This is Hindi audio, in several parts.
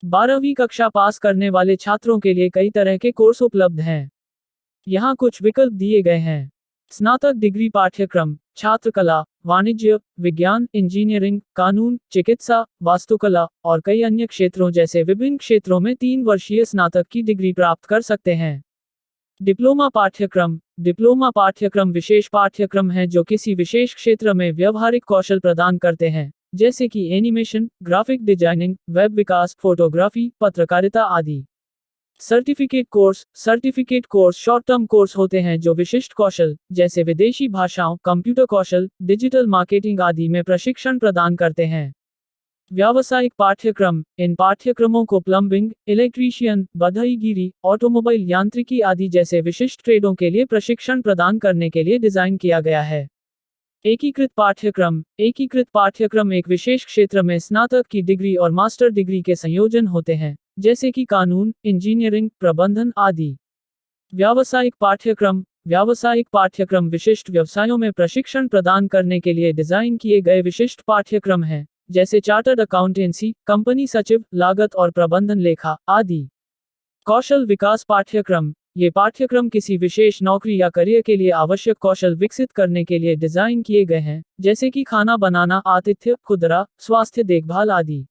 12वीं कक्षा पास करने वाले छात्रों के लिए कई तरह के कोर्स उपलब्ध हैं। यहाँ कुछ विकल्प दिए गए हैं। स्नातक डिग्री पाठ्यक्रम, छात्र कला, वाणिज्य, विज्ञान, इंजीनियरिंग, कानून, चिकित्सा, वास्तुकला और कई अन्य क्षेत्रों जैसे विभिन्न क्षेत्रों में 3 वर्षीय स्नातक की डिग्री प्राप्त कर सकते हैं। डिप्लोमा पाठ्यक्रम, डिप्लोमा पाठ्यक्रम विशेष पाठ्यक्रम है जो किसी विशेष क्षेत्र में व्यवहारिक कौशल प्रदान करते हैं, जैसे कि एनिमेशन, ग्राफिक डिजाइनिंग, वेब विकास, फोटोग्राफी, पत्रकारिता आदि। Certificate course short term course होते हैं जो विशिष्ट कौशल, जैसे विदेशी भाषाओं, कंप्यूटर कौशल, डिजिटल मार्केटिंग आदि में प्रशिक्षण प्रदान करते हैं। व्यावसायिक पाठ्यक्रम, इन पाठ्यक्रमों को प्लम्बिंग, इलेक्ट्रीशियन, बढ़ईगिरी, ऑटोमोबाइल यांत्रिकी आदि जैसे विशिष्ट ट्रेडों के लिए प्रशिक्षण प्रदान करने के लिए डिजाइन किया गया है। एकीकृत पाठ्यक्रम एक विशेष क्षेत्र में स्नातक की डिग्री और मास्टर डिग्री के संयोजन होते हैं, जैसे कि कानून, इंजीनियरिंग, प्रबंधन आदि। व्यावसायिक पाठ्यक्रम विशिष्ट व्यवसायों में प्रशिक्षण प्रदान करने के लिए डिजाइन किए गए विशिष्ट पाठ्यक्रम हैं, जैसे चार्टर्ड अकाउंटेंसी, कंपनी सचिव, लागत और प्रबंधन लेखा आदि। कौशल विकास पाठ्यक्रम, ये पाठ्यक्रम किसी विशेष नौकरी या करियर के लिए आवश्यक कौशल विकसित करने के लिए डिजाइन किए गए हैं, जैसे कि खाना बनाना, आतिथ्य, खुदरा, स्वास्थ्य देखभाल आदि।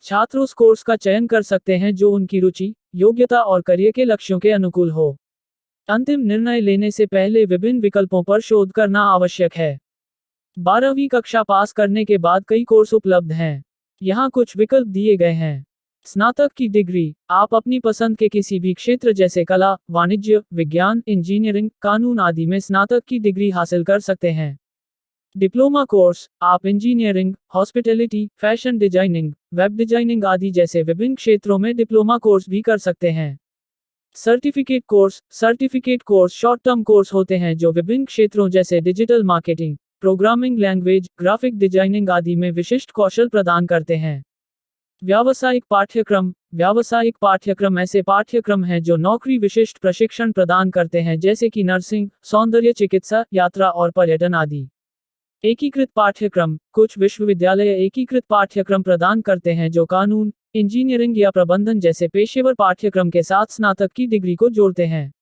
छात्र उस कोर्स का चयन कर सकते हैं जो उनकी रुचि, योग्यता और करियर के लक्ष्यों के अनुकूल हो। अंतिम निर्णय लेने से पहले विभिन्न विकल्पों पर शोध करना आवश्यक है। 12वीं कक्षा पास करने के बाद कई कोर्स उपलब्ध हैं। यहाँ कुछ विकल्प दिए गए हैं। स्नातक की डिग्री, आप अपनी पसंद के किसी भी क्षेत्र जैसे कला, वाणिज्य, विज्ञान, इंजीनियरिंग, कानून आदि में स्नातक की डिग्री हासिल कर सकते हैं। डिप्लोमा कोर्स, आप engineering, hospitality, fashion designing, web designing आदि जैसे विभिन्न क्षेत्रों में डिप्लोमा कोर्स भी कर सकते हैं। Certificate course short term course होते हैं जो विभिन्न क्षेत्रों जैसे digital marketing, programming language, graphic designing आदि में विशिष्ट कौशल प्रदान करते हैं। व्यावसायिक पाठ्यक्रम ऐसे पाठ्यक्रम हैं जो नौकरी विशिष्ट प्रशिक्षण प्रदान करते हैं, जैसे कि नर्सिंग, सौंदर्य चिकित्सा, यात्रा और पर्यटन आदि। एकीकृत पाठ्यक्रम, कुछ विश्वविद्यालय एकीकृत पाठ्यक्रम प्रदान करते हैं जो कानून, इंजीनियरिंग या प्रबंधन जैसे पेशेवर पाठ्यक्रम के साथ स्नातक की डिग्री को जोड़ते हैं।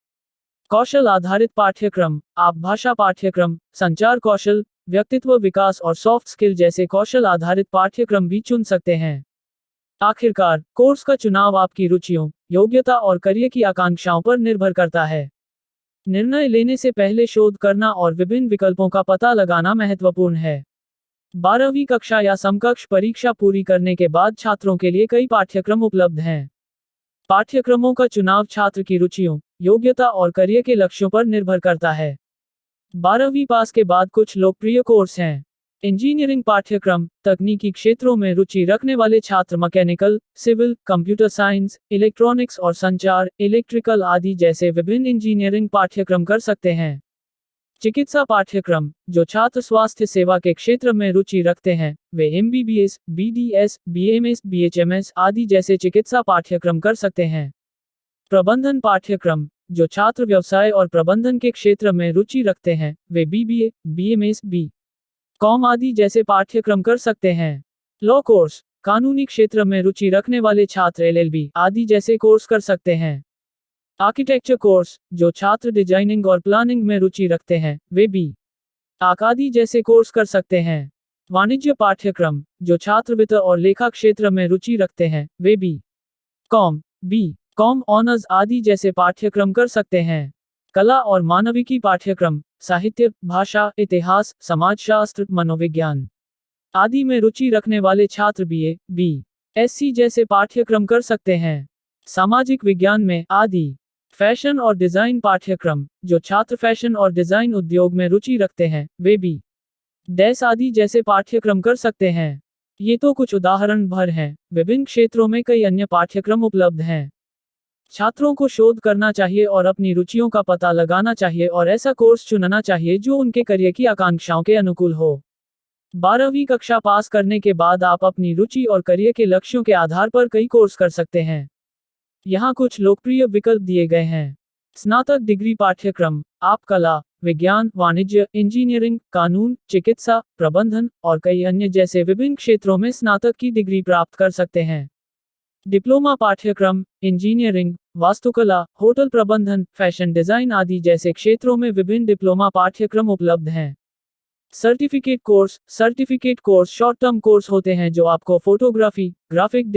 कौशल आधारित पाठ्यक्रम, आप भाषा पाठ्यक्रम, संचार कौशल, व्यक्तित्व विकास और सॉफ्ट स्किल जैसे कौशल आधारित पाठ्यक्रम भी चुन सकते हैं। आखिरकार, कोर्स का चुनाव आपकी रुचियों, योग्यता और करियर की आकांक्षाओं पर निर्भर करता है। निर्णय लेने से पहले शोध करना और विभिन्न विकल्पों का पता लगाना महत्वपूर्ण है। 12वीं कक्षा या समकक्ष परीक्षा पूरी करने के बाद छात्रों के लिए कई पाठ्यक्रम उपलब्ध हैं। पाठ्यक्रमों का चुनाव छात्र की रुचियों, योग्यता और करियर के लक्ष्यों पर निर्भर करता है। 12वीं पास के बाद कुछ लोकप्रिय कोर्स हैं। इंजीनियरिंग पाठ्यक्रम, तकनीकी क्षेत्रों में रुचि रखने वाले छात्र mechanical, civil, computer science, electronics और संचार, इलेक्ट्रिकल आदि जैसे विभिन्न इंजीनियरिंग पाठ्यक्रम कर सकते हैं। चिकित्सा पाठ्यक्रम, जो छात्र स्वास्थ्य सेवा के क्षेत्र में रुचि रखते हैं, वे MBBS, BDS, BMS, BHMS आदि जैसे चिकित्सा पाठ्यक्रम कर सकते हैं। प्रबंधन पाठ्यक्रम, जो छात्र व्यवसाय और प्रबंधन के क्षेत्र में रुचि रखते हैं, वे BBA, BMS, B.Com आदि जैसे पाठ्यक्रम कर सकते हैं। लॉ कोर्स, कानूनी क्षेत्र में रुचि रखने वाले छात्र LLB आदि जैसे कोर्स कर सकते हैं। आर्किटेक्चर कोर्स, जो छात्र डिजाइनिंग और प्लानिंग में रुचि रखते हैं, वे B.Arch आदि जैसे कोर्स कर सकते हैं। वाणिज्य पाठ्यक्रम, जो छात्र वित्त और लेखा क्षेत्र में रुचि रखते हैं, वे B.Com ऑनर्स आदि जैसे पाठ्यक्रम कर सकते हैं। कला और मानविकी पाठ्यक्रम, साहित्य, भाषा, इतिहास, समाजशास्त्र, मनोविज्ञान आदि में रुचि रखने वाले छात्र BA, BSc जैसे पाठ्यक्रम कर सकते हैं। सामाजिक विज्ञान में आदि। फैशन और डिजाइन पाठ्यक्रम, जो छात्र फैशन और डिजाइन उद्योग में रुचि रखते हैं, वे B.Des आदि जैसे पाठ्यक्रम कर सकते हैं। ये तो कुछ उदाहरण भर हैं, विभिन्न क्षेत्रों में कई अन्य पाठ्यक्रम उपलब्ध हैं। छात्रों को शोध करना चाहिए और अपनी रुचियों का पता लगाना चाहिए और ऐसा कोर्स चुनना चाहिए जो उनके करियर की आकांक्षाओं के अनुकूल हो। 12वीं कक्षा पास करने के बाद आप अपनी रुचि और करियर के लक्ष्यों के आधार पर कई कोर्स कर सकते हैं। यहाँ कुछ लोकप्रिय विकल्प दिए गए हैं। स्नातक डिग्री पाठ्यक्रम, आप कला, विज्ञान, वाणिज्य, इंजीनियरिंग, कानून, चिकित्सा, प्रबंधन और कई अन्य जैसे विभिन्न क्षेत्रों में स्नातक की डिग्री प्राप्त कर सकते हैं। डिप्लोमा पाठ्यक्रम इंजीनियरिंग, वास्तुकला, होटल प्रबंधन, फैशन डिजाइन आदि जैसे क्षेत्रों में विभिन्न डिप्लोमा पाठ्यक्रम उपलब्ध हैं। Certificate course short term course होते हैं जो आपको फोटोग्राफी, ग्राफिक